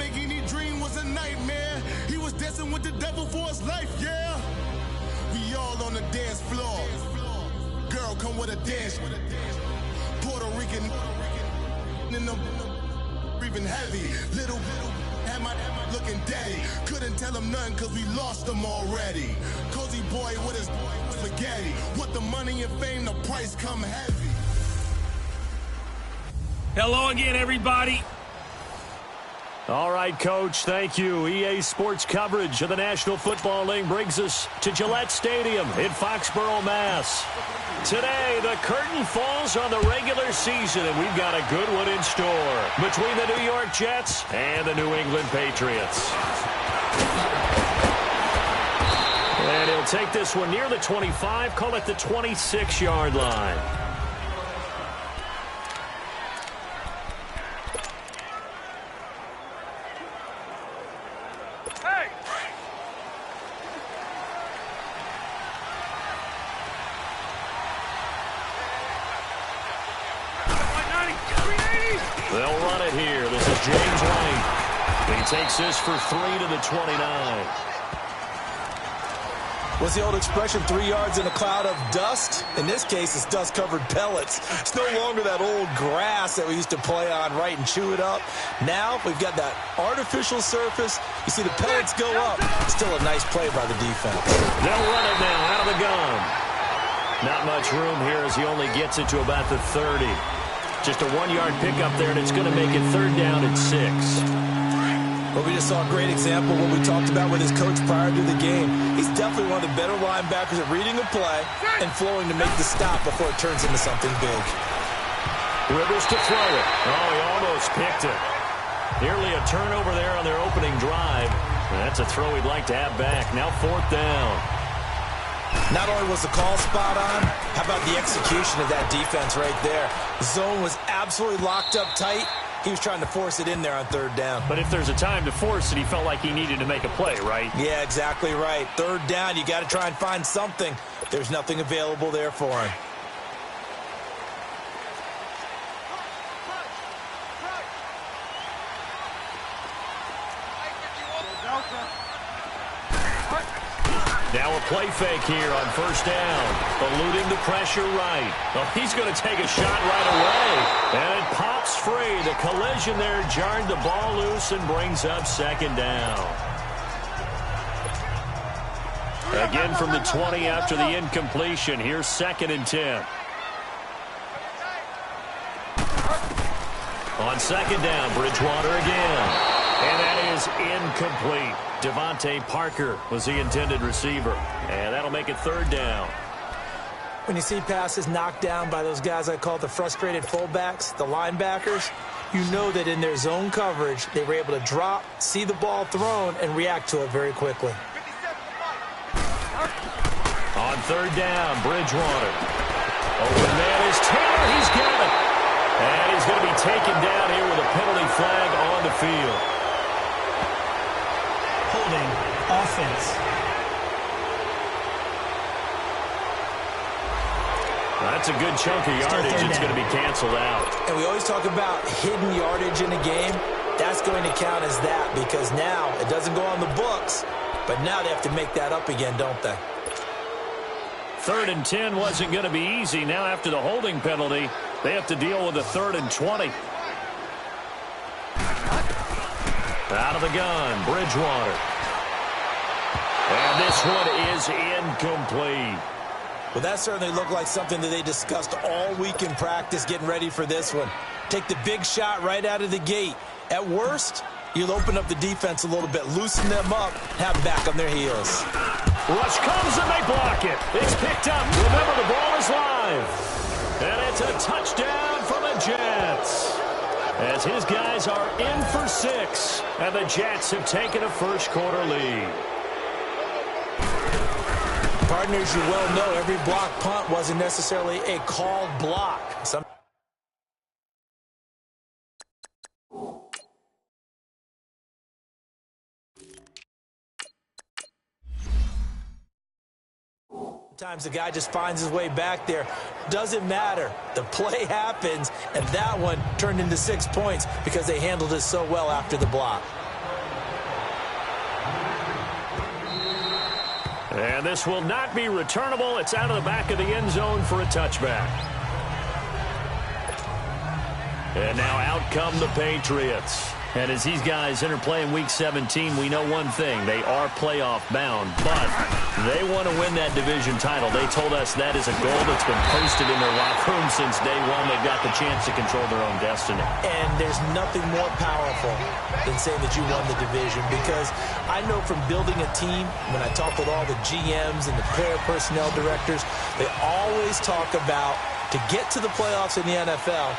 make any dream was a nightmare. He was dancing with the devil for his life, yeah. We all on the dance floor. Girl, come with a dance. Puerto Rican in the breathing heavy. Little had my looking daddy. Couldn't tell him nothing cause we lost him already. Cozy boy with his spaghetti. With the money and fame, the price come heavy. Hello again, everybody. All right, Coach, thank you. EA Sports coverage of the National Football League brings us to Gillette Stadium in Foxborough, Mass. Today, the curtain falls on the regular season, and we've got a good one in store between the New York Jets and the New England Patriots. And he'll take this one near the 25, call it the 26-yard line. They'll run it here. This is James White. He takes this for 3 to the 29. What's the old expression, 3 yards in a cloud of dust? In this case, it's dust-covered pellets. It's no longer that old grass that we used to play on, right, and chew it up. Now we've got that artificial surface. You see the pellets go up. Still a nice play by the defense. They'll run it now out of the gun. Not much room here as he only gets it to about the 30. Just a 1-yard pickup there, and it's going to make it 3rd down and 6. Well, we just saw a great example of what we talked about with his coach prior to the game. He's definitely one of the better linebackers at reading the play and flowing to make the stop before it turns into something big. Rivers to throw it. Oh, he almost picked it. Nearly a turnover there on their opening drive. That's a throw he'd like to have back. Now 4th down. Not only was the call spot on, how about the execution of that defense right there? The zone was absolutely locked up tight. He was trying to force it in there on 3rd down. But if there's a time to force it, he felt like he needed to make a play, right? Yeah, exactly right. 3rd down, you got to try and find something. There's nothing available there for him. Now a play fake here on 1st down. Eluding the pressure right. Oh, he's going to take a shot right away. And it pops free. The collision there jarred the ball loose and brings up 2nd down. Again from the 20 after the incompletion. Here's 2nd and 10. On 2nd down, Bridgewater again. And that is incomplete. Devontae Parker was the intended receiver. And that'll make it 3rd down. When you see passes knocked down by those guys I call the frustrated fullbacks, the linebackers, you know that in their zone coverage, they were able to drop, see the ball thrown, and react to it very quickly. On 3rd down, Bridgewater. Open man is Taylor. He's got it. And he's going to be taken down here with a penalty flag on the field. Holding offense. That's a good chunk of yardage. It's going to be canceled out. And we always talk about hidden yardage in a game. That's going to count as that because now it doesn't go on the books, but now they have to make that up again, don't they? 3rd and 10 wasn't going to be easy. Now after the holding penalty, they have to deal with a 3rd and 20. Out of the gun, Bridgewater. And this one is incomplete. Well, that certainly looked like something that they discussed all week in practice getting ready for this one. Take the big shot right out of the gate. At worst, you'll open up the defense a little bit, loosen them up, have them back on their heels. Rush comes and they block it. It's picked up. Remember, the ball is live. And it's a touchdown for the Jets. As his guys are in for 6. And the Jets have taken a 1st quarter lead. Partners, you well know every block punt wasn't necessarily a called block. Sometimes the guy just finds his way back there. Doesn't matter. The play happens, and that one turned into 6 points because they handled it so well after the block. And this will not be returnable. It's out of the back of the end zone for a touchback. And now out come the Patriots. And as these guys interplay in Week 17, we know one thing. They are playoff bound, but they want to win that division title. They told us that is a goal that's been posted in their locker room since day one. They've got the chance to control their own destiny. And there's nothing more powerful than saying that you won the division, because I know from building a team, when I talk with all the GMs and the player personnel directors, they always talk about, to get to the playoffs in the NFL,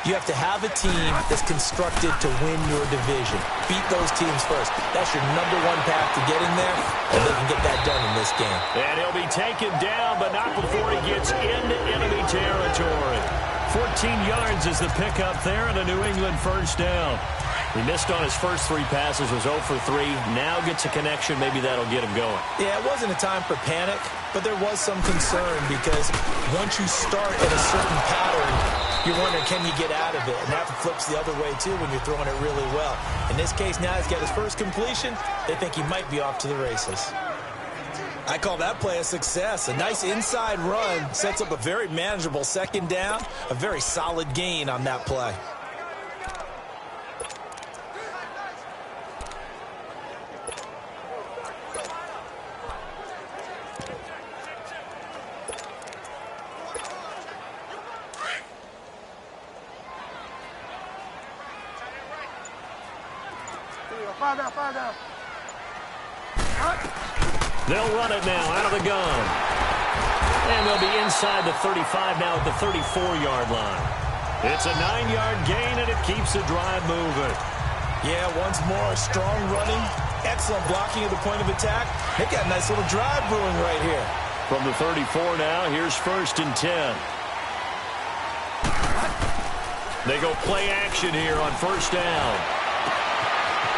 you have to have a team that's constructed to win your division. Beat those teams first. That's your number one path to getting there, and they can get that done in this game. And he'll be taken down, but not before he gets into enemy territory. 14 yards is the pickup there, and a New England first down. He missed on his first 3 passes, was 0 for 3. Now gets a connection. Maybe that'll get him going. Yeah, it wasn't a time for panic, but there was some concern, because once you start in a certain pattern, you're wondering, can you get out of it? And that flips the other way, too, when you're throwing it really well. In this case, now he's got his first completion. They think he might be off to the races. I call that play a success. A nice inside run sets up a very manageable second down, a very solid gain on that play. They'll run it now out of the gun. And they'll be inside the 35 now at the 34-yard line. It's a 9-yard gain, and it keeps the drive moving. Yeah, once more, strong running, excellent blocking at the point of attack. They got a nice little drive brewing right here. From the 34 now, here's 1st and 10. They go play action here on 1st down.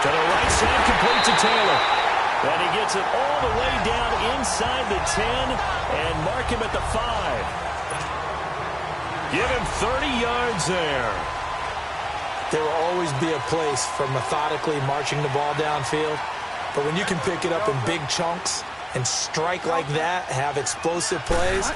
To the right side, complete to Taylor. And he gets it all the way down inside the 10 and mark him at the 5. Give him 30 yards there. There will always be a place for methodically marching the ball downfield. But when you can pick it up in big chunks and strike like that, have explosive plays,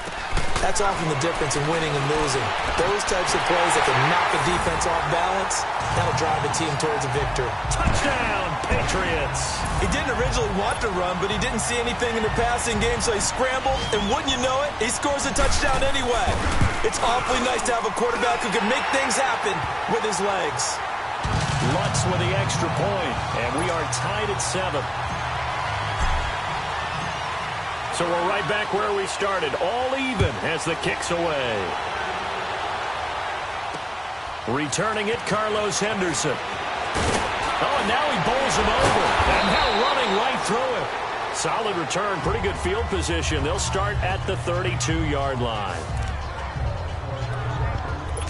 that's often the difference in winning and losing. Those types of plays that can knock a defense off balance, that'll drive a team towards a victory. Touchdown, Patriots. He didn't originally want to run, but he didn't see anything in the passing game, so he scrambled, and wouldn't you know it, he scores a touchdown anyway. It's awfully nice to have a quarterback who can make things happen with his legs. Lutz with the extra point, and we are tied at 7. So we're right back where we started, all even as the kick's away. Returning it, Carlos Henderson. Oh, and now he bowls him over, and now running right through it. Solid return, pretty good field position. They'll start at the 32-yard line.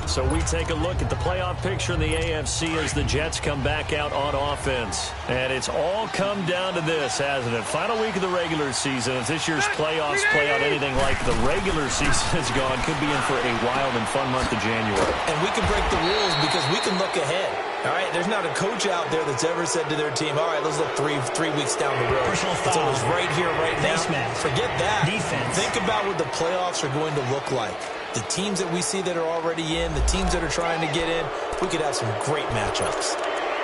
So we take a look at the playoff picture in the AFC as the Jets come back out on offense. And it's all come down to this, hasn't it? Final week of the regular season. As this year's playoffs play out anything like the regular season has gone, could be in for a wild and fun month of January. And we can break the rules because we can look ahead. All right, there's not a coach out there that's ever said to their team, all right, let's look three weeks down the road. Personal It's foul. always right here, right now. Face mask. Forget that. Defense. Think about what the playoffs are going to look like. The teams that we see that are already in, the teams that are trying to get in, we could have some great matchups.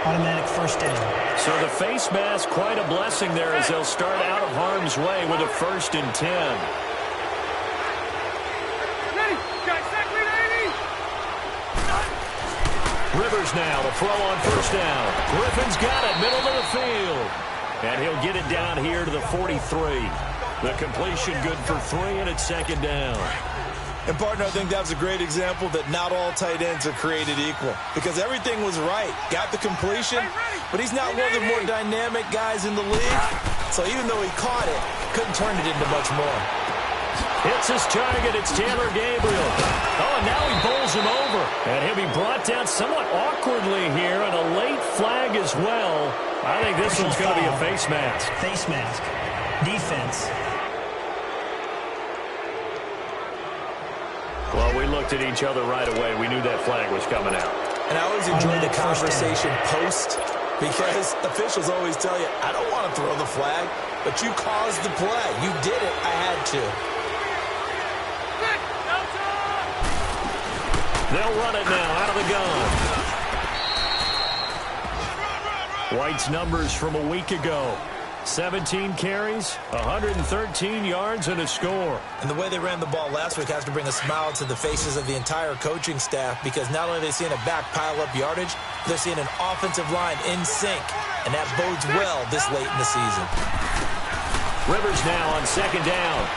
Automatic first down. So the face mask, quite a blessing there as they'll start out of harm's way with a 1st and 10. Rivers now to throw on 1st down. Griffin's got it, middle of the field. And he'll get it down here to the 43. The completion good for 3, and it's 2nd down. And, partner, I think that was a great example that not all tight ends are created equal. Because everything was right. Got the completion, but he's not one of the more dynamic guys in the league. So even though he caught it, couldn't turn it into much more. Hits his target. It's Taylor Gabriel. Oh, and now he bowls him over. And he'll be brought down somewhat awkwardly here, and a late flag as well. I think this one's going to be a face mask. Face mask. Defense. Well, we looked at each other right away. We knew that flag was coming out. And I always enjoy the conversation post Because officials always tell you, I don't want to throw the flag, but you caused the play. You did it. I had to. They'll run it now out of the gun. White's numbers from a week ago. 17 carries, 113 yards, and a score. And the way they ran the ball last week has to bring a smile to the faces of the entire coaching staff, because not only are they seeing a back pile up yardage, they're seeing an offensive line in sync, and that bodes well this late in the season. Rivers now on second down.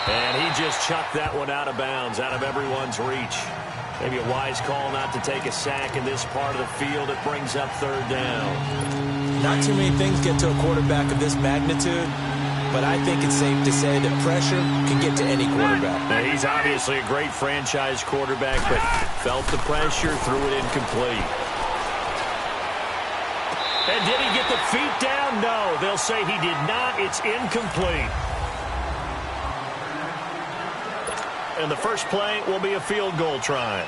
And he just chucked that one out of bounds, out of everyone's reach. Maybe a wise call not to take a sack in this part of the field. It brings up third down. Not too many things get to a quarterback of this magnitude, but I think it's safe to say that pressure can get to any quarterback. Now, he's obviously a great franchise quarterback, but felt the pressure, threw it incomplete. And did he get the feet down? No, they'll say he did not. It's incomplete. And the first play will be a field goal try.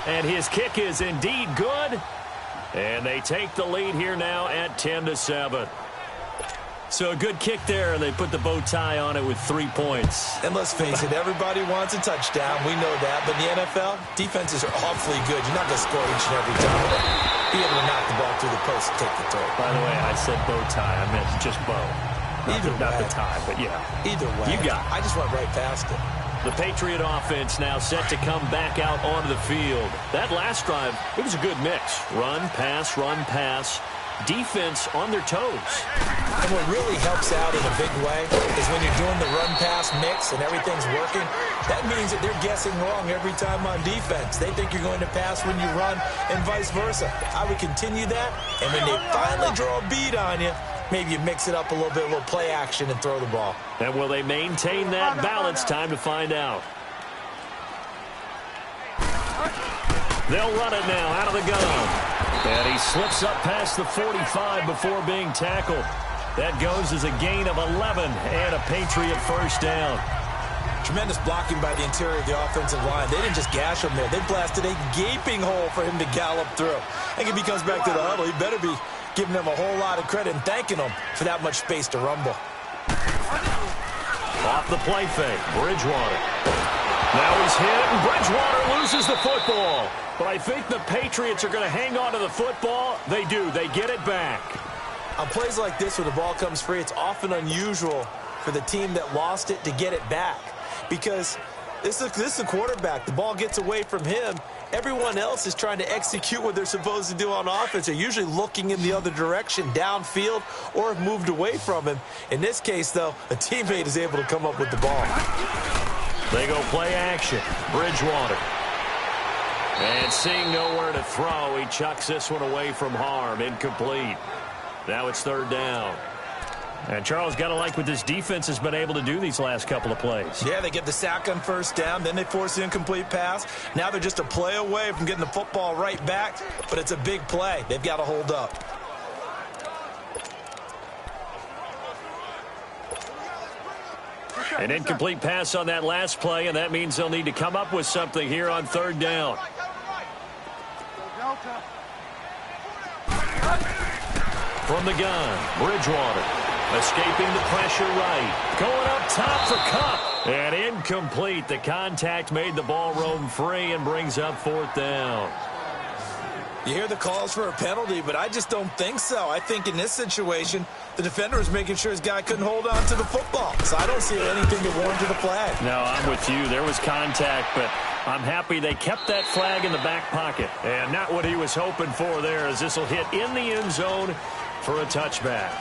And his kick is indeed good. And they take the lead here now at 10-7. So a good kick there, and they put the bow tie on it with 3 points. And let's face it, everybody wants a touchdown. We know that. But in the NFL, defenses are awfully good. You're not going to score each and every time. But be able to knock the ball through the post and take the throw. By the way, I said bow tie. I meant just bow. Not the tie, but yeah. Either way. You got it. I just went right past it. The Patriot offense now set to come back out onto the field. That last drive, it was a good mix. Run, pass, defense on their toes. And what really helps out in a big way is when you're doing the run-pass mix and everything's working, that means that they're guessing wrong every time on defense. They think you're going to pass when you run and vice versa. I would continue that, and when they finally draw a bead on you, maybe you mix it up a little bit, a little play action, and throw the ball. And will they maintain that balance? Time to find out. They'll run it now out of the gun. And he slips up past the 45 before being tackled. That goes as a gain of 11 and a Patriot first down. Tremendous blocking by the interior of the offensive line. They didn't just gash him there. They blasted a gaping hole for him to gallop through. I think if he comes back to the huddle, he better be giving them a whole lot of credit and thanking them for that much space to rumble. Off the play fake, Bridgewater. Now he's hit, and Bridgewater loses the football. But I think the Patriots are going to hang on to the football. They do. They get it back. On plays like this where the ball comes free, it's often unusual for the team that lost it to get it back. Because this is a quarterback. The ball gets away from him. Everyone else is trying to execute what they're supposed to do on offense. They're usually looking in the other direction, downfield, or have moved away from him. In this case, though, a teammate is able to come up with the ball. They go play action. Bridgewater. And seeing nowhere to throw, he chucks this one away from harm. Incomplete. Now it's third down. And Charles, got to like what this defense has been able to do these last couple of plays. Yeah, they get the sack on first down, then they force the incomplete pass. Now they're just a play away from getting the football right back, but it's a big play. They've got to hold up. An incomplete pass on that last play, and that means they'll need to come up with something here on third down. From the gun, Bridgewater. Escaping the pressure right. Going up top for Kupp. And incomplete. The contact made the ball roam free and brings up fourth down. You hear the calls for a penalty, but I just don't think so. I think in this situation, the defender was making sure his guy couldn't hold on to the football. So I don't see anything to warrant to the flag. No, I'm with you. There was contact, but I'm happy they kept that flag in the back pocket. And not what he was hoping for there, as this will hit in the end zone for a touchback.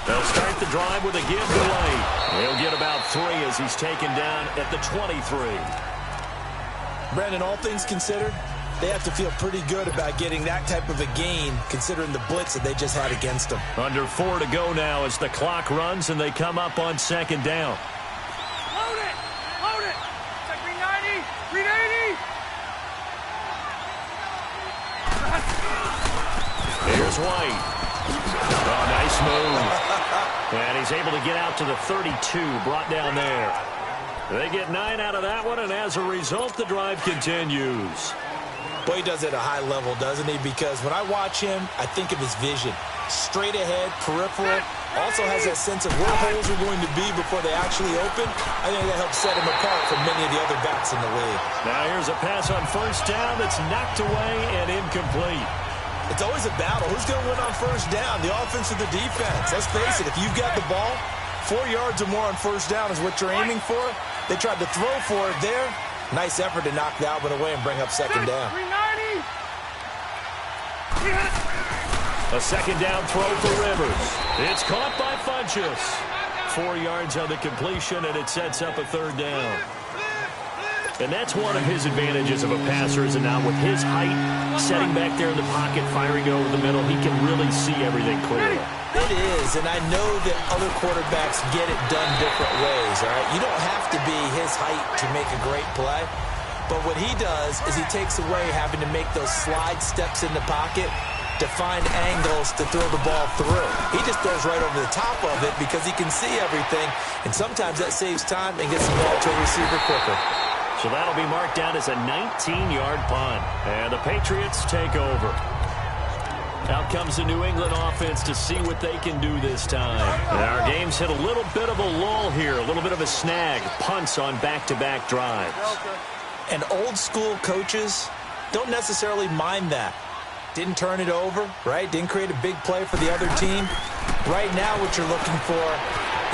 They'll start the drive with a give delay. He'll get about 3 as he's taken down at the 23. Brandon, all things considered, they have to feel pretty good about getting that type of a gain, considering the blitz that they just had against them. Under 4 to go now as the clock runs and they come up on second down. Here's White. Oh, nice move. And he's able to get out to the 32, brought down there. They get 9 out of that one, and as a result, the drive continues. Boy, he does it at a high level, doesn't he? Because when I watch him, I think of his vision. Straight ahead, peripheral. Also has that sense of where holes are going to be before they actually open. I think that helps set him apart from many of the other backs in the league. Now here's a pass on first down that's knocked away and incomplete. It's always a battle. Who's going to win on first down, the offense or the defense? Let's face it, if you've got the ball, 4 yards or more on first down is what you're aiming for. They tried to throw for it there. Nice effort to knock that one away and bring up second down. A second down throw for Rivers. It's caught by Funchess. 4 yards on the completion, and it sets up a third down. And that's one of his advantages of a passer, is it not? With his height, setting back there in the pocket, firing over the middle, he can really see everything clearly. It is, and I know that other quarterbacks get it done different ways, all right? You don't have to be his height to make a great play, but what he does is he takes away having to make those slide steps in the pocket to find angles to throw the ball through. He just throws right over the top of it because he can see everything, and sometimes that saves time and gets the ball to a receiver quicker. So that'll be marked down as a 19-yard punt, and the Patriots take over. Out comes the New England offense to see what they can do this time. And our game's hit a little bit of a lull here, a little bit of a snag. Punts on back-to-back drives. And old-school coaches don't necessarily mind that. Didn't turn it over, right? Didn't create a big play for the other team. Right now what you're looking for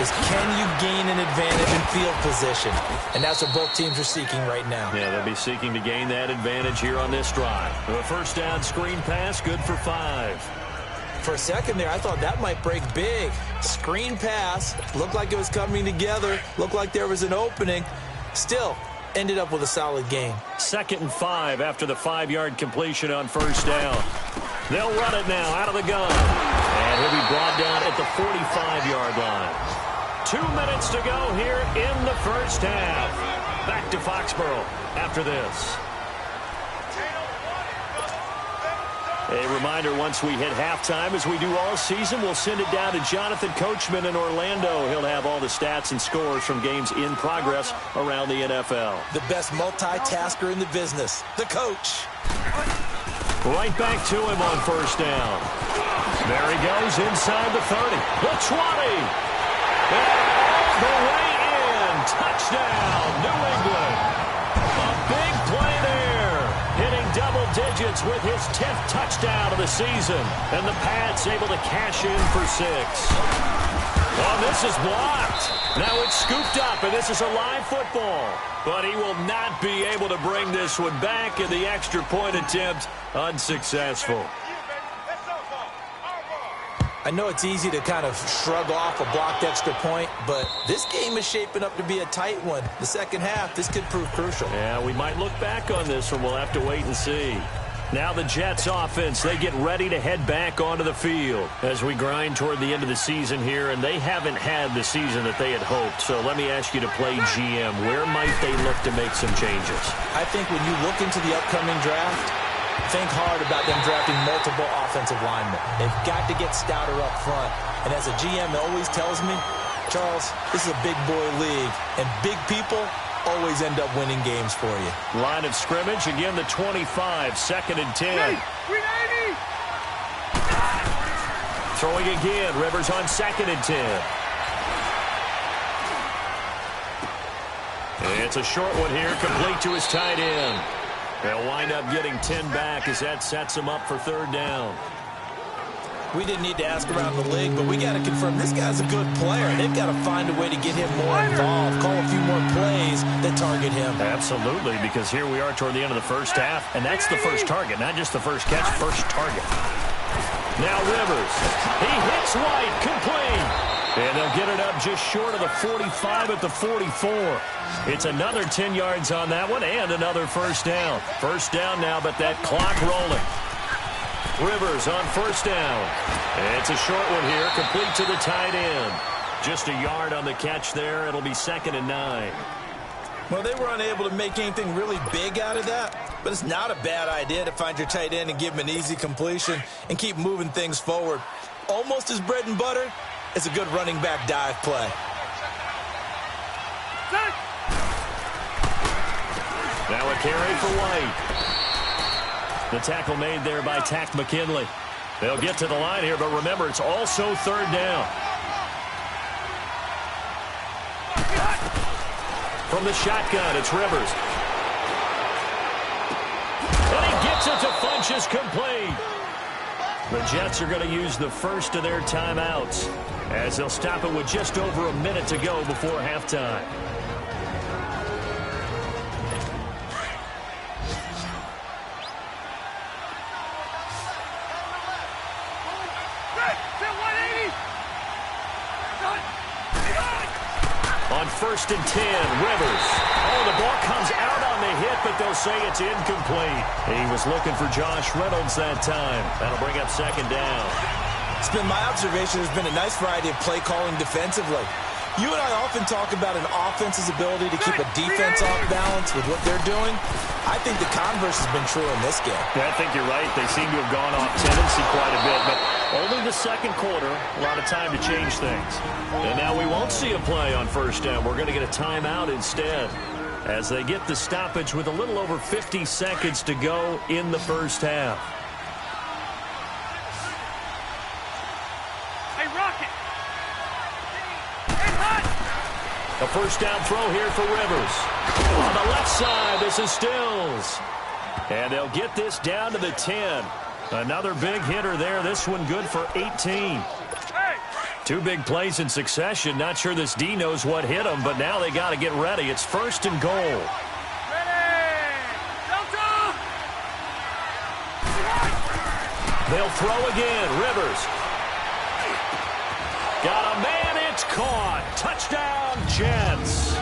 is, can you gain an advantage in field position? And that's what both teams are seeking right now. Yeah, they'll be seeking to gain that advantage here on this drive. A first down screen pass, good for 5. For a second there, I thought that might break big. Screen pass, looked like it was coming together, looked like there was an opening. Still, ended up with a solid gain. 2nd and 5 after the 5-yard completion on first down. They'll run it now out of the gun. And he'll be brought down at the 45-yard line. 2 minutes to go here in the first half. Back to Foxborough after this. A reminder, once we hit halftime, as we do all season, we'll send it down to Jonathan Coachman in Orlando. He'll have all the stats and scores from games in progress around the NFL. The best multitasker in the business, the coach. Right back to him on first down. There he goes inside the 30. The 20. And all the way in. Touchdown, New England. A big play there. Hitting double digits with his 10th touchdown of the season. And the Pats able to cash in for 6. Well, this is blocked. Now it's scooped up, and this is a live football. But he will not be able to bring this one back, and the extra point attempt unsuccessful. I know it's easy to kind of shrug off a blocked extra point, but this game is shaping up to be a tight one. The second half, this could prove crucial. Yeah, we might look back on this one. We'll have to wait and see. Now the Jets offense, they get ready to head back onto the field as we grind toward the end of the season here, and they haven't had the season that they had hoped. So let me ask you to play GM. Where might they look to make some changes? I think when you look into the upcoming draft, think hard about them drafting multiple offensive linemen. They've got to get stouter up front. And as a GM always tells me, Charles, this is a big boy league, and big people always end up winning games for you. Line of scrimmage, again the 25, 2nd and 10. Throwing again, Rivers on 2nd and 10. It's a short one here, complete to his tight end. They'll wind up getting 10 back as that sets them up for 3rd down. We didn't need to ask around the league, but we got to confirm this guy's a good player. They've got to find a way to get him more involved, call a few more plays that target him. Absolutely, because here we are toward the end of the first half, and that's the first target, not just the first catch, first target. Now Rivers, he hits White, complete. And they'll get it up just short of the 45 at the 44. It's another 10 yards on that one and another first down. First down now, but that clock rolling. Rivers on first down. It's a short one here, complete to the tight end. Just a yard on the catch there. It'll be 2nd and 9. Well, they were unable to make anything really big out of that, but it's not a bad idea to find your tight end and give him an easy completion and keep moving things forward. Almost as bread and butter as a good running back dive play. Now a carry for White. The tackle made there by Tack McKinley. They'll get to the line here, but remember, it's also third down. From the shotgun, it's Rivers. And he gets it to Funchess, complete. The Jets are going to use the first of their timeouts as they'll stop it with just over a minute to go before halftime. On 1st and 10, Rivers. Oh, the ball comes out on the hit, but they'll say it's incomplete. He was looking for Josh Reynolds that time. That'll bring up second down. It's been my observation there's been a nice variety of play calling defensively. You and I often talk about an offense's ability to keep a defense off balance with what they're doing. I think the converse has been true in this game. Yeah, I think you're right. They seem to have gone off tendency quite a bit, but only the second quarter, a lot of time to change things. And now we won't see a play on first down. We're going to get a timeout instead as they get the stoppage with a little over 50 seconds to go in the first half. Hey, Rocket! A first down throw here for Rivers. On the left side, this is Stills. And they'll get this down to the 10. Another big hitter there. This one good for 18. Two big plays in succession. Not sure this D knows what hit him, but now they got to get ready. It's 1st and goal. They'll throw again. Rivers. Got a man. It's caught. Touchdown, Jets.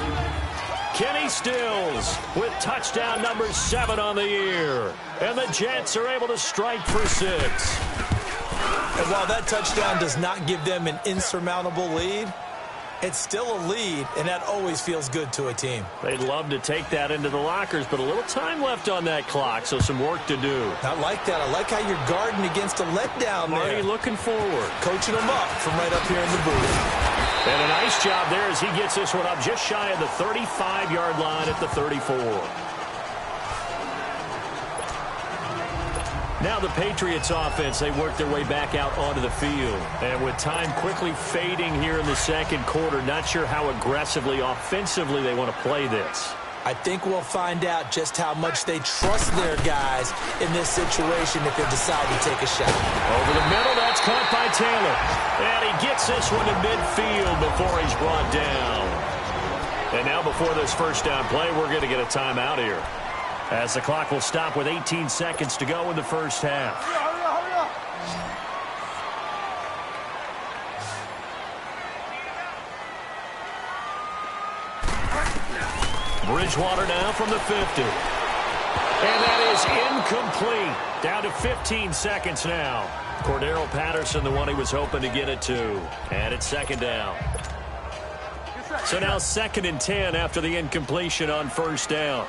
Kenny Stills with touchdown number 7 on the year. And the Jets are able to strike for 6. And while that touchdown does not give them an insurmountable lead, it's still a lead, and that always feels good to a team. They'd love to take that into the lockers, but a little time left on that clock, so some work to do. I like that. I like how you're guarding against a letdown there. Marty looking forward. Coaching them up from right up here in the booth. And a nice job there as he gets this one up just shy of the 35-yard line at the 34. Now the Patriots offense, they work their way back out onto the field. And with time quickly fading here in the second quarter, not sure how aggressively, offensively they want to play this. I think we'll find out just how much they trust their guys in this situation if they decide to take a shot. Over the middle, that's caught by Taylor. And he gets this one to midfield before he's brought down. And now before this first down play, we're going to get a timeout here, as the clock will stop with 18 seconds to go in the first half. Bridgewater now from the 50. And that is incomplete. Down to 15 seconds now. Cordero Patterson, the one he was hoping to get it to. And it's second down. So now 2nd and 10 after the incompletion on first down.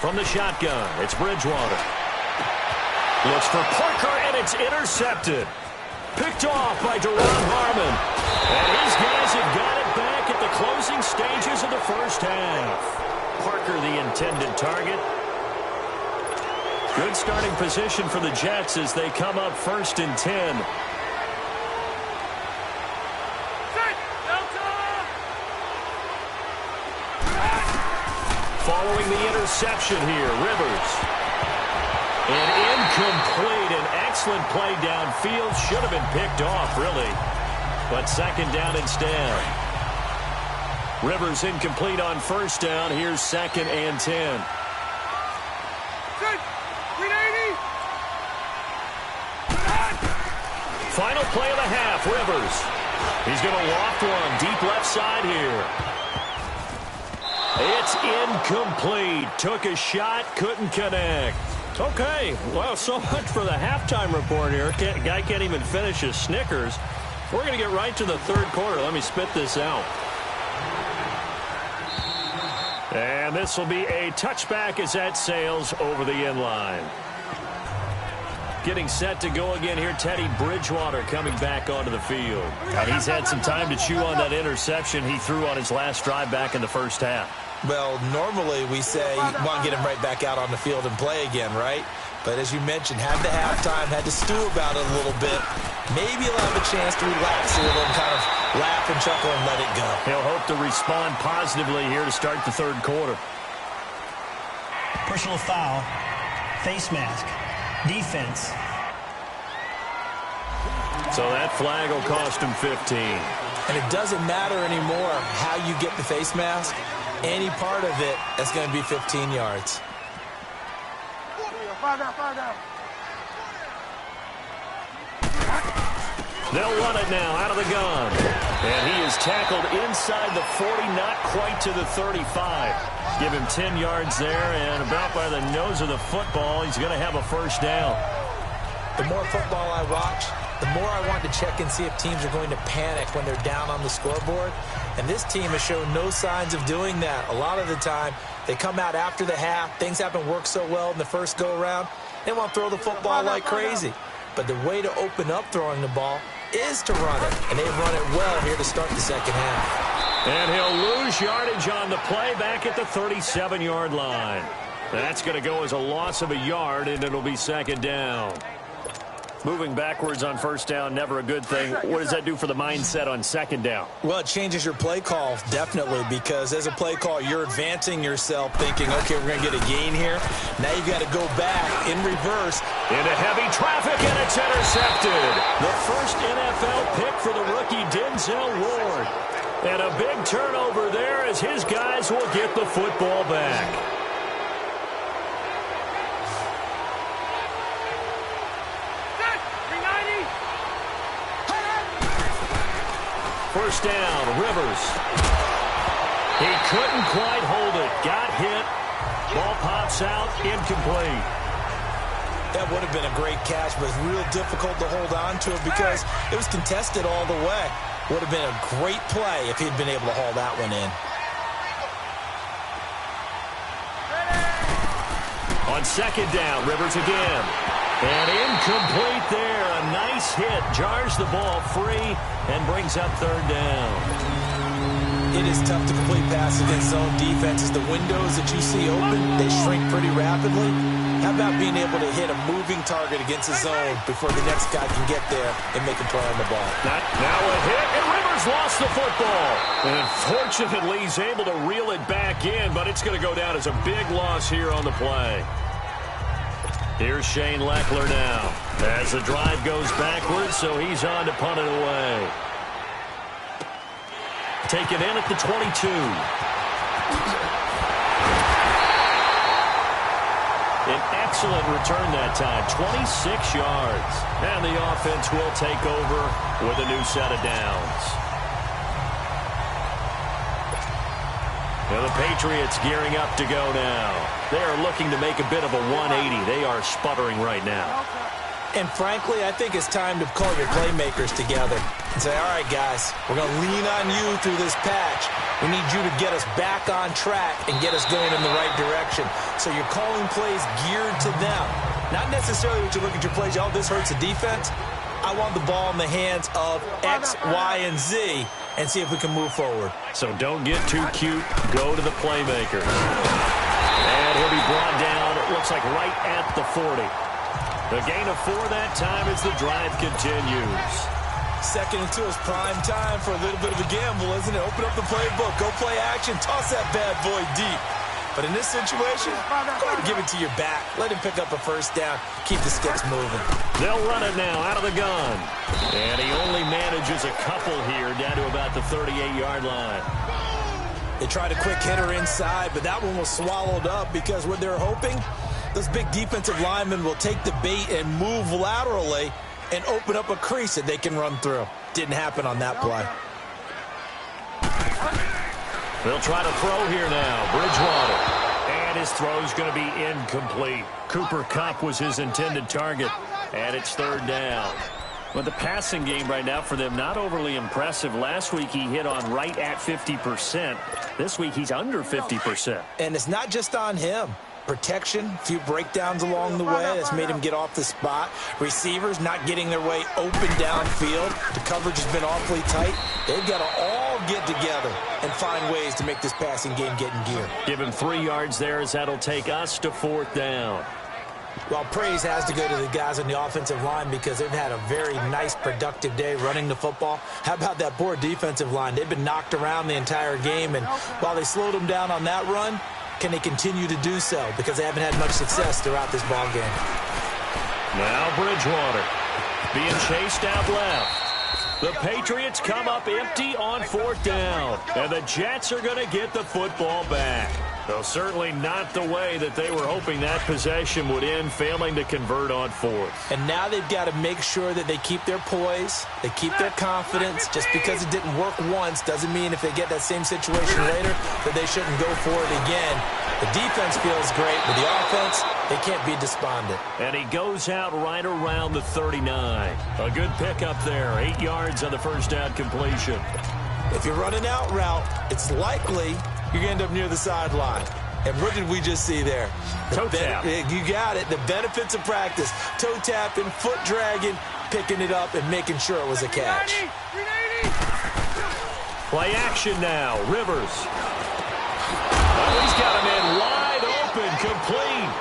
From the shotgun, it's Bridgewater. Looks for Parker, and it's intercepted. Picked off by Deron Harmon. And his guys have got it back at the closing stages of the first half. Parker, the intended target. Good starting position for the Jets as they come up 1st and 10. Following the interception here, Rivers. And incomplete. An excellent play downfield. Should have been picked off, really. But second down instead. Rivers incomplete on first down. Here's 2nd and 10. Final play of the half, Rivers. He's going to loft one deep left side here. It's incomplete. Took a shot, couldn't connect. Okay, well, so much for the halftime report here. Guy can't even finish his Snickers. We're going to get right to the third quarter. Let me spit this out. And this will be a touchback as that sails over the end line. Getting set to go again here, Teddy Bridgewater coming back onto the field. And he's had some time to chew on that interception he threw on his last drive back in the first half. Well, normally we say you want to get him right back out on the field and play again, right? But as you mentioned, had the halftime, had to stew about it a little bit. Maybe he'll have a chance to relax a little and kind of laugh and chuckle and let it go. He'll hope to respond positively here to start the third quarter. Personal foul. Face mask. Defense. So that flag will cost him 15. And it doesn't matter anymore how you get the face mask. Any part of it is going to be 15 yards. They'll run it now out of the gun. And he is tackled inside the 40, not quite to the 35. Give him 10 yards there, and about by the nose of the football, he's going to have a first down. The more football I watch, the more I want to check and see if teams are going to panic when they're down on the scoreboard. And this team has shown no signs of doing that. A lot of the time, they come out after the half. Things haven't worked so well in the first go-around. They want to throw the football like crazy. But the way to open up throwing the ball is to run it. And they've run it well here to start the second half. And he'll lose yardage on the play back at the 37-yard line. That's going to go as a loss of a yard, and it'll be second down. Moving backwards on first down, never a good thing. What does that do for the mindset on second down? Well, it changes your play call, definitely, because as a play call, you're advancing yourself thinking, okay, we're going to get a gain here. Now you got to go back in reverse. Into heavy traffic, and it's intercepted. The first NFL pick for the rookie Denzel Ward. And a big turnover there as his guys will get the football back. First down, Rivers. He couldn't quite hold it. Got hit. Ball pops out, incomplete. That would have been a great catch, but it's real difficult to hold on to it because it was contested all the way. Would have been a great play if he'd been able to haul that one in. On second down, Rivers again. And incomplete there. A nice hit. Jars the ball free and brings up third down. It is tough to complete passes against zone defenses. The windows that you see open, they shrink pretty rapidly. How about being able to hit a moving target against a zone before the next guy can get there and make a play on the ball? Now a hit, and Rivers lost the football. And unfortunately, he's able to reel it back in, but it's going to go down as a big loss here on the play. Here's Shane Leckler now as the drive goes backwards, so he's on to punt it away. Taken in at the 22. An excellent return that time, 26 yards. And the offense will take over with a new set of downs. Well, the Patriots gearing up to go now. They are looking to make a bit of a 180. They are sputtering right now. And frankly, I think it's time to call your playmakers together and say, all right, guys, we're going to lean on you through this patch. We need you to get us back on track and get us going in the right direction. So you're calling plays geared to them. Not necessarily what you look at your plays, oh, this hurts the defense. I want the ball in the hands of X, Y, and Z and see if we can move forward. So don't get too cute. Go to the playmakers. And he'll be brought down, it looks like right at the 40. The gain of 4 that time as the drive continues. Second and 2 is prime time for a little bit of a gamble, isn't it? Open up the playbook, go play action, toss that bad boy deep. But in this situation, go ahead and give it to your back. Let him pick up a first down. Keep the sticks moving. They'll run it now out of the gun. And he only manages a couple here down to about the 38-yard line. They tried a quick hitter inside, but that one was swallowed up because what they're hoping, those big defensive linemen will take the bait and move laterally and open up a crease that they can run through. Didn't happen on that play. They'll try to throw here now. Bridgewater. And his throw's going to be incomplete. Cooper Kupp was his intended target. And it's third down. But the passing game right now for them, not overly impressive. Last week he hit on right at 50%. This week he's under 50%. And it's not just on him. Protection, a few breakdowns along the way that's made him get off the spot. Receivers not getting their way open downfield. The coverage has been awfully tight. They've got to all get together and find ways to make this passing game get in gear. Give him 3 yards there as that'll take us to 4th down. Well, praise has to go to the guys on the offensive line because they've had a very nice, productive day running the football. How about that poor defensive line? They've been knocked around the entire game, and while they slowed them down on that run, can they continue to do so? Because they haven't had much success throughout this ball game. Now Bridgewater being chased out left. The Patriots come up empty on 4th down, and the Jets are going to get the football back. Though certainly not the way that they were hoping that possession would end, failing to convert on 4th. And now they've got to make sure that they keep their poise, they keep their confidence. Just because it didn't work once doesn't mean if they get that same situation later that they shouldn't go for it again. The defense feels great, but the offense, they can't be despondent. And he goes out right around the 39. A good pickup there, 8 yards on the first down completion. If you're running out route, it's likely you're going to end up near the sideline. And what did we just see there? Toe tap. You got it. The benefits of practice. Toe tapping, foot dragging, picking it up, and making sure it was a catch. Play action now. Rivers. Oh, he's got him in wide open, complete.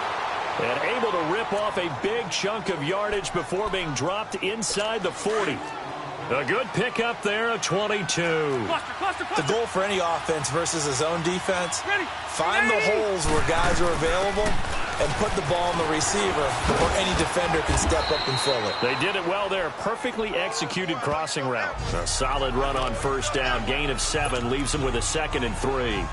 And able to rip off a big chunk of yardage before being dropped inside the 40. A good pickup there of 22. The goal for any offense versus his own defense, find the holes where guys are available and put the ball on the receiver before any defender can step up and fill it. They did it well there. Perfectly executed crossing route. A solid run on 1st down. Gain of 7 leaves them with a 2nd and 3.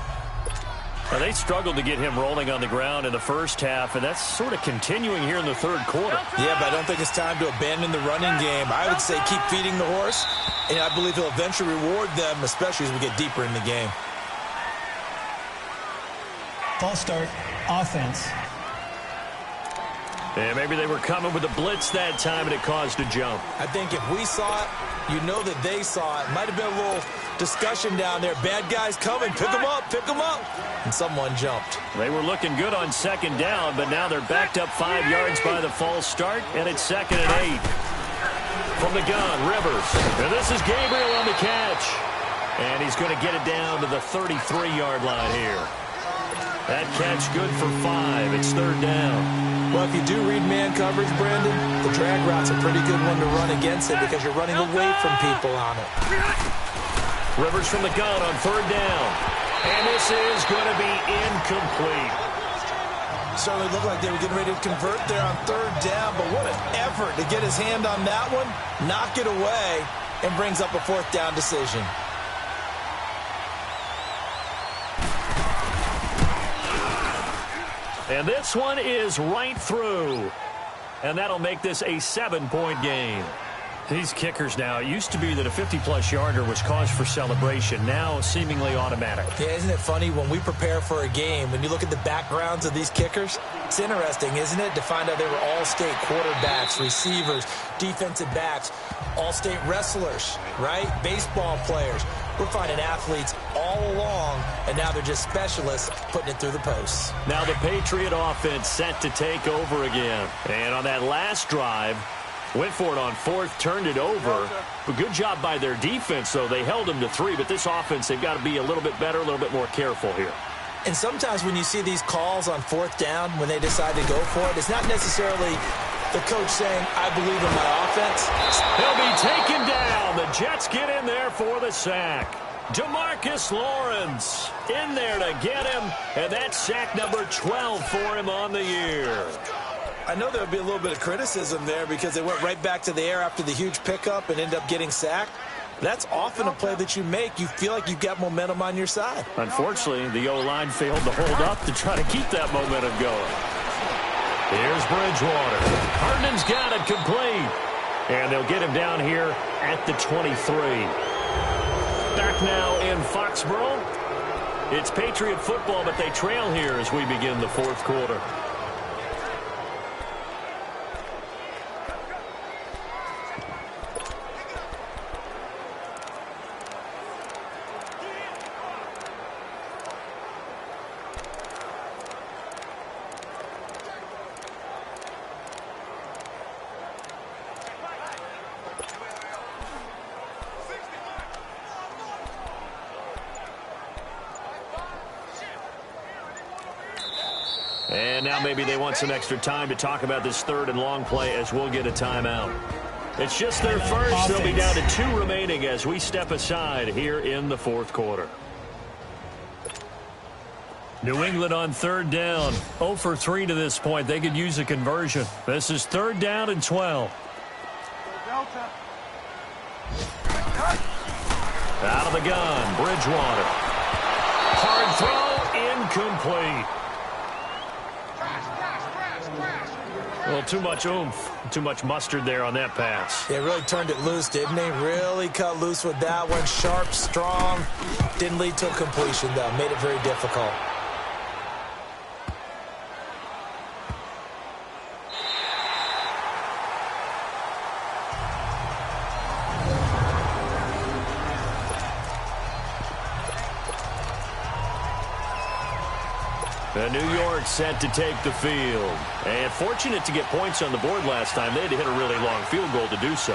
Now, they struggled to get him rolling on the ground in the first half, and that's sort of continuing here in the 3rd quarter. Yeah, but I don't think it's time to abandon the running game. I would say keep feeding the horse, and I believe he'll eventually reward them, especially as we get deeper in the game. False start, offense. And maybe they were coming with a blitz that time, and it caused a jump. I think if we saw it, you know that they saw it. Might have been a little discussion down there. Bad guys coming. Pick them up. Pick them up. And someone jumped. They were looking good on 2nd down, but now they're backed up 5 yards by the false start, and it's 2nd and 8. From the gun, Rivers. And this is Gabriel on the catch. And he's going to get it down to the 33-yard line here. That catch good for 5. It's 3rd down. Well, if you do read man coverage, Brandon, the drag route's a pretty good one to run against it because you're running away from people on it. Rivers from the gun on 3rd down. And this is going to be incomplete. Certainly looked like they were getting ready to convert there on 3rd down, but what an effort to get his hand on that one, knock it away, and brings up a 4th down decision. And this one is right through. And that'll make this a 7-point game. These kickers now, it used to be that a 50-plus yarder was cause for celebration. Now seemingly automatic. Yeah, isn't it funny when we prepare for a game, when you look at the backgrounds of these kickers, it's interesting, isn't it, to find out they were all-state quarterbacks, receivers, defensive backs, all-state wrestlers, right? Baseball players. We're finding athletes all along, and now they're just specialists putting it through the posts. Now the Patriot offense set to take over again. And on that last drive, went for it on 4th, turned it over. A good job by their defense, though. They held them to 3, but this offense, they've got to be a little bit better, a little bit more careful here. And sometimes when you see these calls on 4th down, when they decide to go for it, it's not necessarily the coach saying, I believe in my offense. He'll be taken down. The Jets get in there for the sack. DeMarcus Lawrence in there to get him, and that's sack number 12 for him on the year. I know there would be a little bit of criticism there because they went right back to the air after the huge pickup and ended up getting sacked. That's often a play that you make. You feel like you've got momentum on your side. Unfortunately, the O-line failed to hold up to try to keep that momentum going. Here's Bridgewater. Herndon's got it complete. And they'll get him down here at the 23. Back now in Foxborough. It's Patriot football, but they trail here as we begin the 4th quarter. And now maybe they want some extra time to talk about this third and long play as we'll get a timeout. It's just their first. They'll be down to 2 remaining as we step aside here in the fourth quarter. New England on third down. 0 for 3 to this point. They could use a conversion. This is 3rd down and 12. Out of the gun, Bridgewater. Hard throw, incomplete. A little too much oomph, too much mustard there on that pass. They really turned it loose, didn't they? Really cut loose with that one. Sharp, strong. Didn't lead to a completion, though. Made it very difficult. And New York set to take the field. And fortunate to get points on the board last time. They had to hit a really long field goal to do so.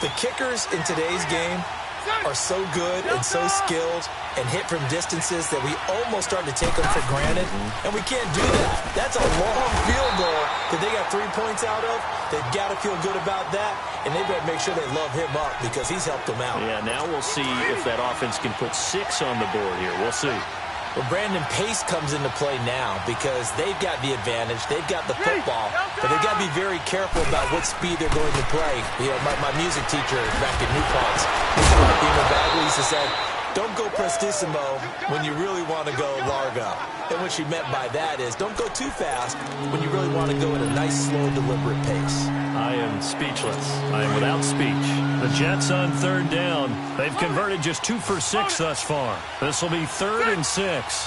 The kickers in today's game are so good and so skilled and hit from distances that we almost start to take them for granted. And we can't do that. That's a long field goal that they got 3 points out of. They've got to feel good about that. And they better make sure they love him up because he's helped them out. Yeah, now we'll see if that offense can put 6 on the board here. We'll see. Well, Brandon, pace comes into play now because they've got the advantage. They've got the football, but they've got to be very careful about what speed they're going to play. You know, my music teacher back in New Paltz, Mr. Beamer Bagley, used to say, don't go prestissimo when you really want to go largo. And what she meant by that is don't go too fast when you really want to go at a nice, slow, deliberate pace. I am speechless. I am without speech. The Jets on third down. They've converted just 2 for 6 thus far. This will be 3rd and 6.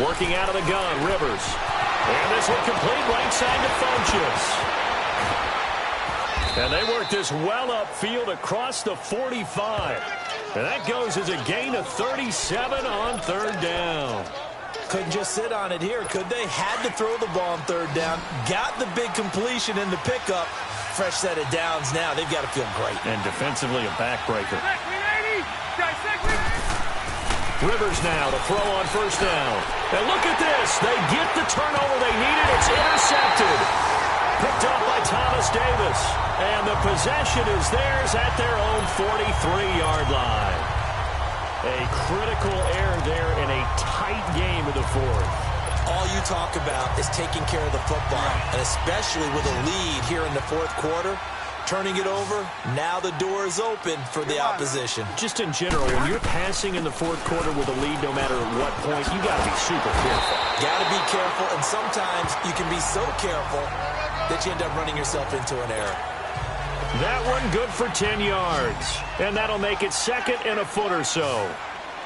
Working out of the gun, Rivers. And this will complete right side to Funchess. And they work this well upfield across the 45. And that goes as a gain of 37 on third down. Couldn't just sit on it here, could they? Had to throw the ball on third down. Got the big completion in the pickup. Fresh set of downs now. They've got to feel great. And defensively a backbreaker. Rivers now to throw on first down. And look at this. They get the turnover they needed. It's intercepted. Picked up by Thomas Davis. And the possession is theirs at their own 43-yard line. A critical error there in a tight game of the fourth. All you talk about is taking care of the football, and especially with a lead here in the fourth quarter, turning it over, now the door is open for the opposition. Just in general, when you're passing in the fourth quarter with a lead, no matter what point, you got to be super careful. Got to be careful, and sometimes you can be so careful that you end up running yourself into an error. That one good for 10 yards, and that'll make it 2nd and a foot or so.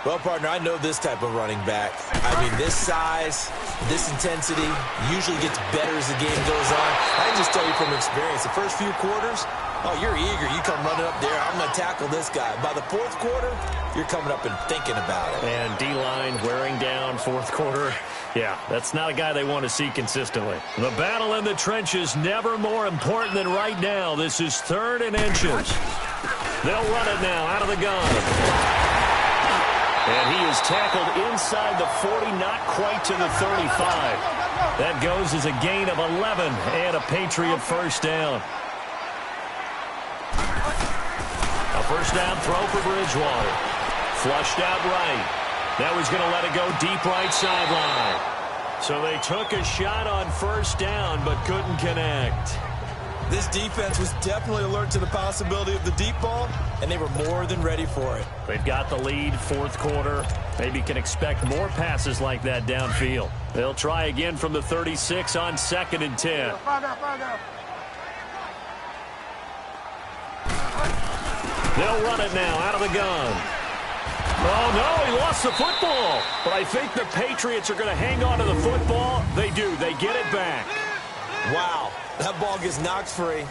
Well, partner, I know this type of running back. I mean, this size, this intensity usually gets better as the game goes on. I can just tell you from experience, the first few quarters, oh, you're eager. You come running up there, I'm going to tackle this guy. By the fourth quarter, you're coming up and thinking about it. And D-line wearing down fourth quarter. Yeah, that's not a guy they want to see consistently. The battle in the trenches never more important than right now. This is 3rd and inches. They'll run it now out of the gun. And he is tackled inside the 40, not quite to the 35. That goes as a gain of 11 and a Patriot first down. A first down throw for Bridgewater. Flushed out right. Now he's going to let it go deep right sideline. So they took a shot on first down but couldn't connect. This defense was definitely alert to the possibility of the deep ball, and they were more than ready for it. They've got the lead, fourth quarter. Maybe can expect more passes like that downfield. They'll try again from the 36 on 2nd and 10. They'll run it now out of the gun. Oh, no, he lost the football. But I think the Patriots are going to hang on to the football. They do. They get it back. Wow, that ball gets knocked free,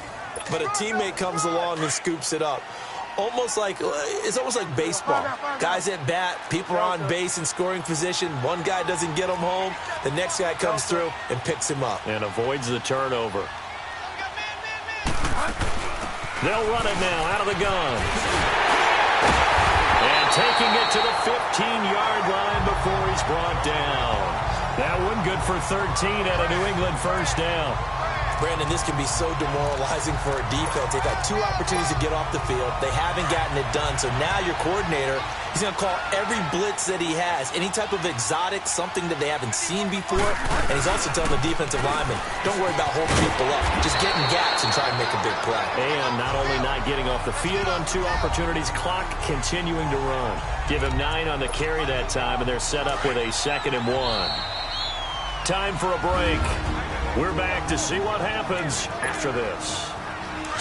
but a teammate comes along and scoops it up. It's almost like baseball. Guys at bat, people are on base in scoring position. One guy doesn't get him home. The next guy comes through and picks him up. And avoids the turnover. They'll run it now out of the gun. And taking it to the 15-yard line before he's brought down. That one good for 13 at a New England first down. Brandon, this can be so demoralizing for a defense. They've had 2 opportunities to get off the field. They haven't gotten it done. So now your coordinator, he's going to call every blitz that he has, any type of exotic, something that they haven't seen before. And he's also telling the defensive lineman, don't worry about holding people up. Just get in gaps and try and make a big play. And not only not getting off the field on 2 opportunities, clock continuing to run. Give him 9 on the carry that time, and they're set up with a 2nd and 1. Time for a break. We're back to see what happens after this.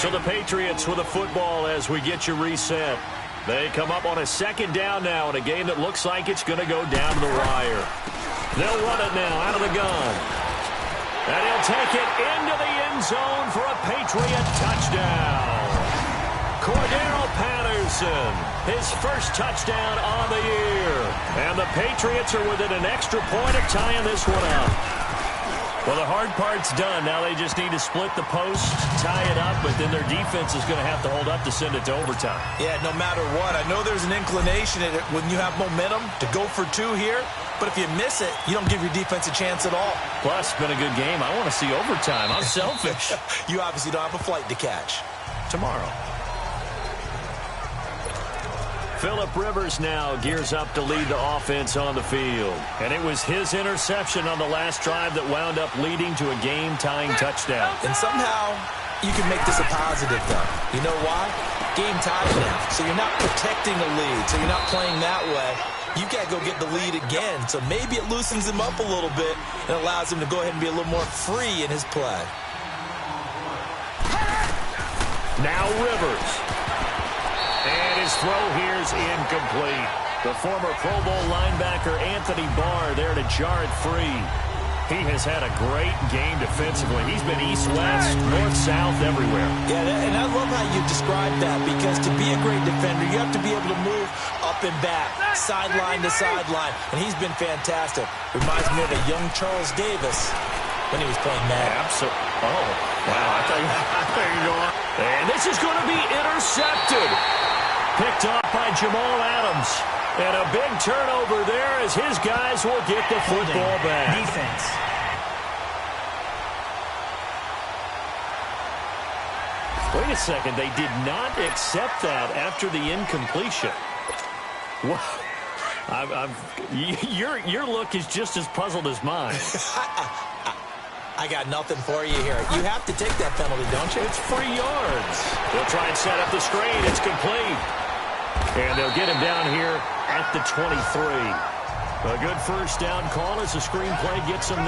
So the Patriots with a football as we get you reset. They come up on a 2nd down now in a game that looks like it's going to go down to the wire. They'll run it now out of the gun. And he'll take it into the end zone for a Patriot touchdown. Cordero Patterson, his first touchdown on the year. And the Patriots are within an extra point of tying this one up. Well, the hard part's done. Now they just need to split the post, tie it up, but then their defense is going to have to hold up to send it to overtime. Yeah, no matter what. I know there's an inclination in it when you have momentum to go for 2 here, but if you miss it, you don't give your defense a chance at all. Plus, it's been a good game. I want to see overtime. I'm selfish. You obviously don't have a flight to catch. Tomorrow. Phillip Rivers now gears up to lead the offense on the field. And it was his interception on the last drive that wound up leading to a game-tying touchdown. And somehow you can make this a positive, though. You know why? Game tied now. So you're not protecting the lead. So you're not playing that way. You've got to go get the lead again. So maybe it loosens him up a little bit and allows him to go ahead and be a little more free in his play. Now Rivers. And his throw here's incomplete. The former Pro Bowl linebacker Anthony Barr there to jar it free. He has had a great game defensively. He's been east-west, north-south, everywhere. Yeah, and I love how you describe that, because to be a great defender, you have to be able to move up and back, sideline to sideline, and he's been fantastic. Reminds me of a young Charles Davis when he was playing Madden. Absolutely. Oh, wow. I thought you were going on. And this is going to be intercepted. Picked off by Jamal Adams. And a big turnover there as his guys will get the football back. Defense. Wait a second. They did not accept that after the incompletion. Your look is just as puzzled as mine. I got nothing for you here. You have to take that penalty, don't you? It's free yards. They'll try and set up the screen. It's complete. And they'll get him down here at the 23. A good first down call as the screenplay gets him 9.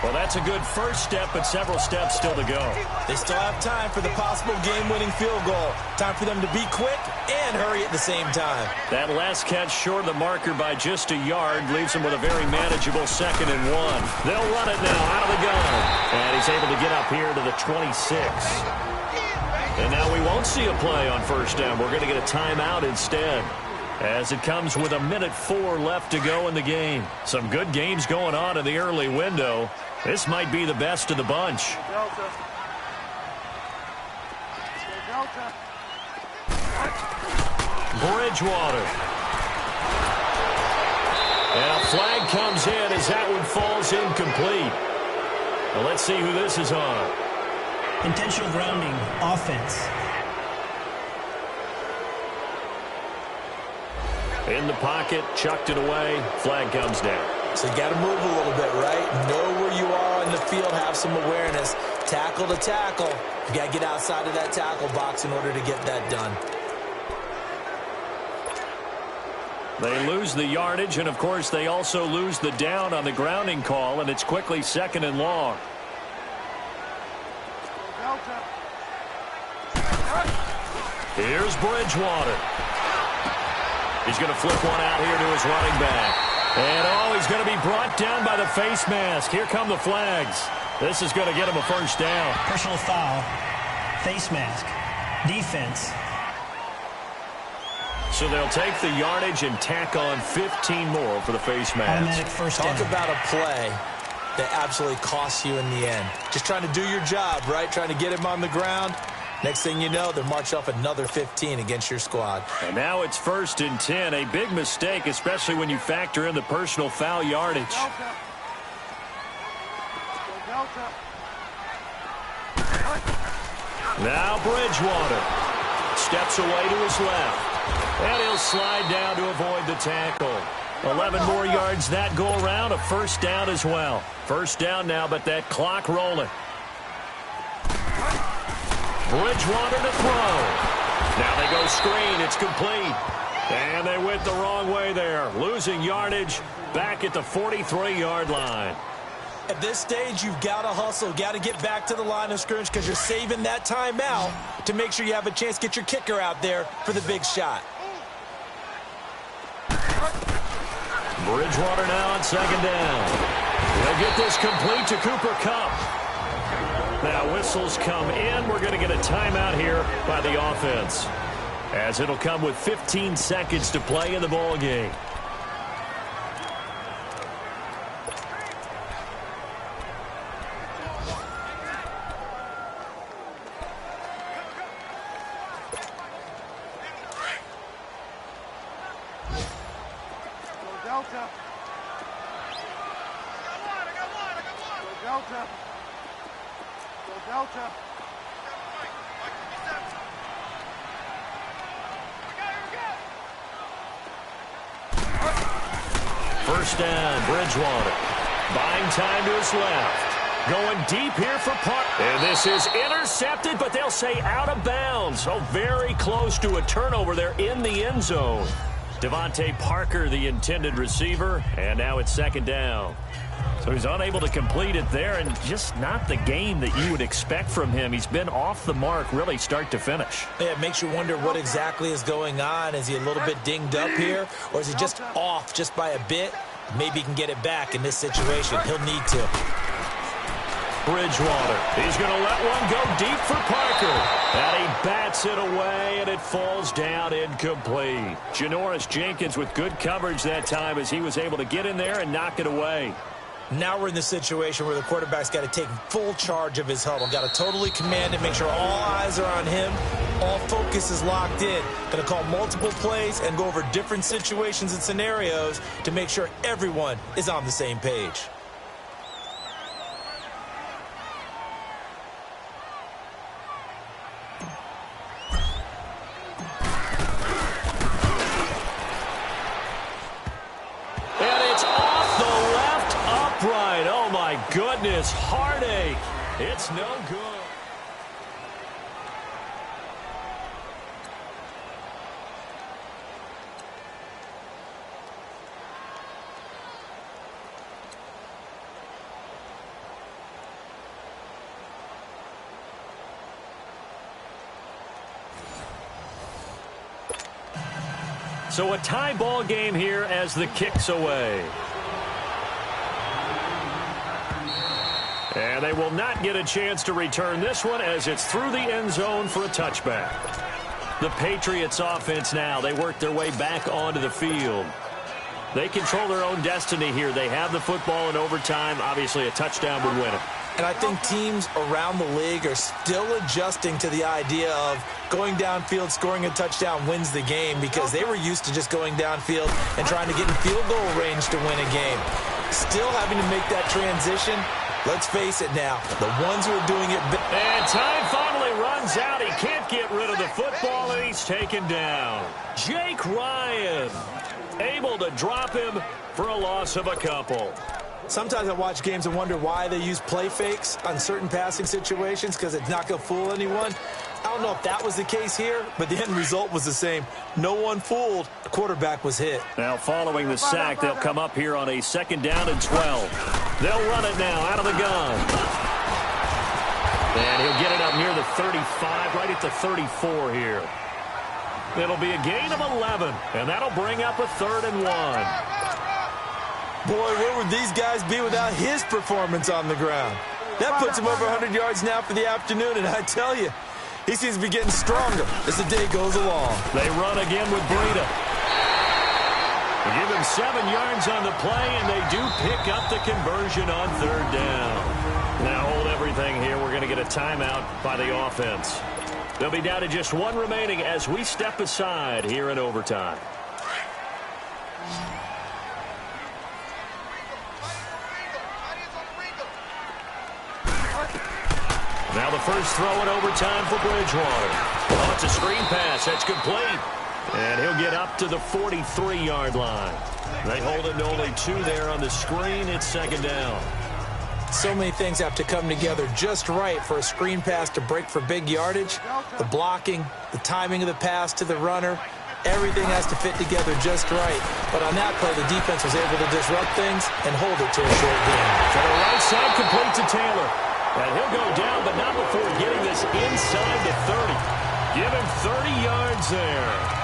Well, that's a good first step, but several steps still to go. They still have time for the possible game-winning field goal. Time for them to be quick and hurry at the same time. That last catch short of the marker by just a yard leaves him with a very manageable 2nd and 1. They'll run it now out of the gun. And he's able to get up here to the 26. And now we won't see a play on first down. We're going to get a timeout instead, as it comes with 1:04 left to go in the game. Some good games going on in the early window. This might be the best of the bunch. Bridgewater. And a flag comes in as that one falls incomplete. Well, let's see who this is on. Intentional grounding, offense. In the pocket, chucked it away, flag comes down. So you got to move a little bit, right? Know where you are on the field, have some awareness. Tackle to tackle. You got to get outside of that tackle box in order to get that done. They lose the yardage, and of course they also lose the down on the grounding call, and it's quickly 2nd and long. Here's Bridgewater. He's going to flip one out here to his running back. And, he's going to be brought down by the face mask. Here come the flags. This is going to get him a first down. Personal foul, face mask, defense. So they'll take the yardage and tack on 15 more for the face mask. Automatic first down. Talk about a play that absolutely costs you in the end. Just trying to do your job, right? Trying to get him on the ground. Next thing you know, they're marching off another 15 against your squad. And now it's 1st and 10. A big mistake, especially when you factor in the personal foul yardage. Now Bridgewater steps away to his left. And he'll slide down to avoid the tackle. 11 more yards that go around. A 1st down as well. 1st down now, but that clock rolling. Bridgewater to throw. Now they go screen. It's complete. And they went the wrong way there. Losing yardage back at the 43-yard line. At this stage, you've got to hustle. Got to get back to the line of scrimmage because you're saving that timeout to make sure you have a chance to get your kicker out there for the big shot. Bridgewater now on 2nd down. They'll get this complete to Cooper Kupp. Now whistles come in. We're going to get a timeout here by the offense, as it'll come with 15 seconds to play in the ball game. First down, Bridgewater. Buying time to his left. Going deep here for Parker. And this is intercepted, but they'll say out of bounds. So very close to a turnover there in the end zone. Devontae Parker, the intended receiver, and now it's 2nd down. So he's unable to complete it there, and just not the game that you would expect from him. He's been off the mark really start to finish. Yeah, it makes you wonder what exactly is going on. Is he a little bit dinged up here, or is he just off just by a bit? Maybe he can get it back in this situation. He'll need to. Bridgewater. He's going to let one go deep for Parker. And he bats it away, and it falls down incomplete. Janoris Jenkins with good coverage that time as he was able to get in there and knock it away. Now we're in the situation where the quarterback's got to take full charge of his huddle. Got to totally command it, make sure all eyes are on him. All focus is locked in. Going to call multiple plays and go over different situations and scenarios to make sure everyone is on the same page. Goodness, heartache. It's no good. So a tie ball game here as the kick's away. And they will not get a chance to return this one as it's through the end zone for a touchback. The Patriots offense now, they work their way back onto the field. They control their own destiny here. They have the football in overtime. Obviously, a touchdown would win it. And I think teams around the league are still adjusting to the idea of going downfield, scoring a touchdown wins the game because they were used to just going downfield and trying to get in field goal range to win a game. Still having to make that transition. Let's face it now, the ones who are doing it. And time finally runs out. He can't get rid of the football, and he's taken down. Jake Ryan able to drop him for a loss of a couple. Sometimes I watch games and wonder why they use play fakes on certain passing situations because it's not going to fool anyone. I don't know if that was the case here, but the end result was the same. No one fooled. The quarterback was hit. Now, following the sack, they'll come up here on a 2nd down and 12. They'll run it now out of the gun. And he'll get it up near the 35, right at the 34 here. It'll be a gain of 11, and that'll bring up a 3rd and 1. Boy, where would these guys be without his performance on the ground? That puts him over 100 yards now for the afternoon, and I tell you, he seems to be getting stronger as the day goes along. They run again with Breida. They give him 7 yards on the play, and they do pick up the conversion on 3rd down. Now hold everything here. We're going to get a timeout by the offense. They'll be down to just one remaining as we step aside here in overtime. Now the first throw in overtime for Bridgewater. Oh, it's a screen pass. That's complete. And he'll get up to the 43-yard line. They hold it to only 2 there on the screen. It's second down. So many things have to come together just right for a screen pass to break for big yardage. The blocking, the timing of the pass to the runner, everything has to fit together just right. But on that play, the defense was able to disrupt things and hold it to a short game. To the right side, complete to Taylor. And he'll go down, but not before getting this inside the 30. Give him 30 yards there.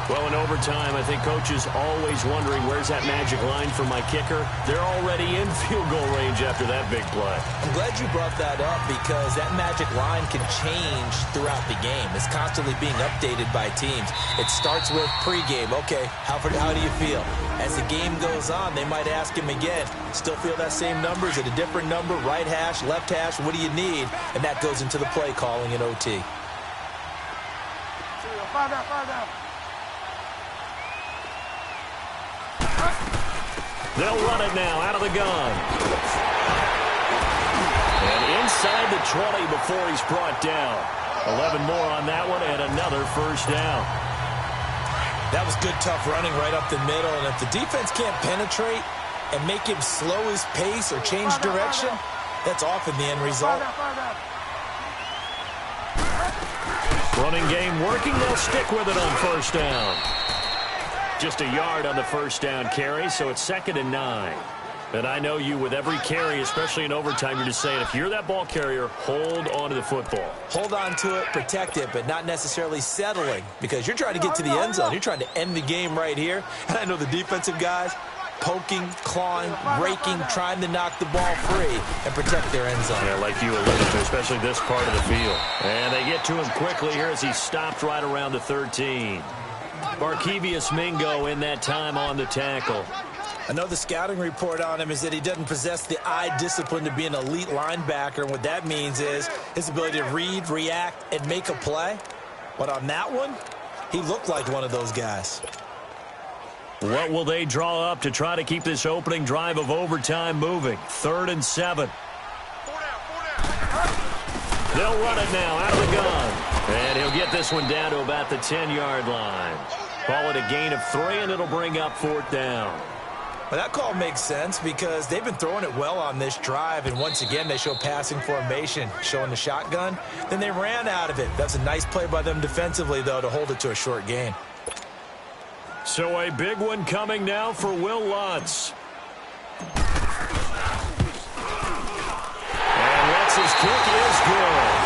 Well, in overtime, I think Coach is always wondering, where's that magic line for my kicker? They're already in field goal range after that big play. I'm glad you brought that up because that magic line can change throughout the game. It's constantly being updated by teams. It starts with pregame. Okay, how do you feel? As the game goes on, they might ask him again, still feel that same number? Is it a different number? Right hash, left hash, what do you need? And that goes into the play calling in OT. Find out. They'll run it now out of the gun. And inside the 20 before he's brought down. 11 more on that one and another first down. That was good, tough running right up the middle. And if the defense can't penetrate and make him slow his pace or change direction, that's often the end result. Running game working. They'll stick with it on first down. Just a yard on the first down carry, so it's 2nd and 9. And I know you, with every carry, especially in overtime, you're just saying, if you're that ball carrier, hold on to the football. Hold on to it, protect it, but not necessarily settling, because you're trying to get to the end zone. You're trying to end the game right here. And I know the defensive guys poking, clawing, raking, trying to knock the ball free and protect their end zone. Yeah, like you alluded to, especially this part of the field. And they get to him quickly here as he stopped right around the 13. Barkevius Mingo in that time on the tackle. I know the scouting report on him is that he doesn't possess the eye discipline to be an elite linebacker, and what that means is his ability to read, react, and make a play. But on that one, he looked like one of those guys. What will they draw up to try to keep this opening drive of overtime moving? 3rd and 7. They'll run it now out of the gun. And he'll get this one down to about the 10-yard line. Call it a gain of 3, and it'll bring up 4th down. Well, that call makes sense because they've been throwing it well on this drive, and once again, they show passing formation, showing the shotgun. Then they ran out of it. That's a nice play by them defensively, though, to hold it to a short gain. So a big one coming now for Will Lutz. And Lutz's kick is good.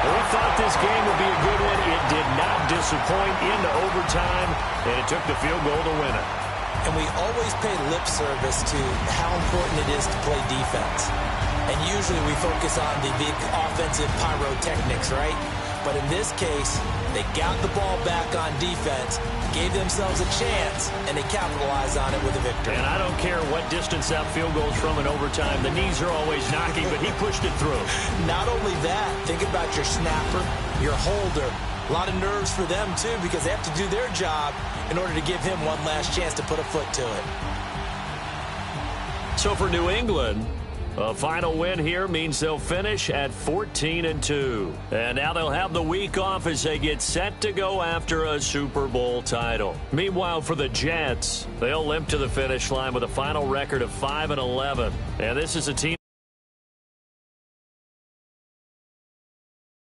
We thought this game would be a good one. It did not disappoint into overtime, and it took the field goal to win it. And we always pay lip service to how important it is to play defense. And usually we focus on the big offensive pyrotechnics, right? But in this case, they got the ball back on defense, gave themselves a chance, and they capitalized on it with a victory. And I don't care what distance that field goes from in overtime. The knees are always knocking, but he pushed it through. Not only that, think about your snapper, your holder. A lot of nerves for them, too, because they have to do their job in order to give him one last chance to put a foot to it. So for New England, a final win here means they'll finish at 14-2. And now they'll have the week off as they get set to go after a Super Bowl title. Meanwhile, for the Jets, they'll limp to the finish line with a final record of 5-11. And this is a team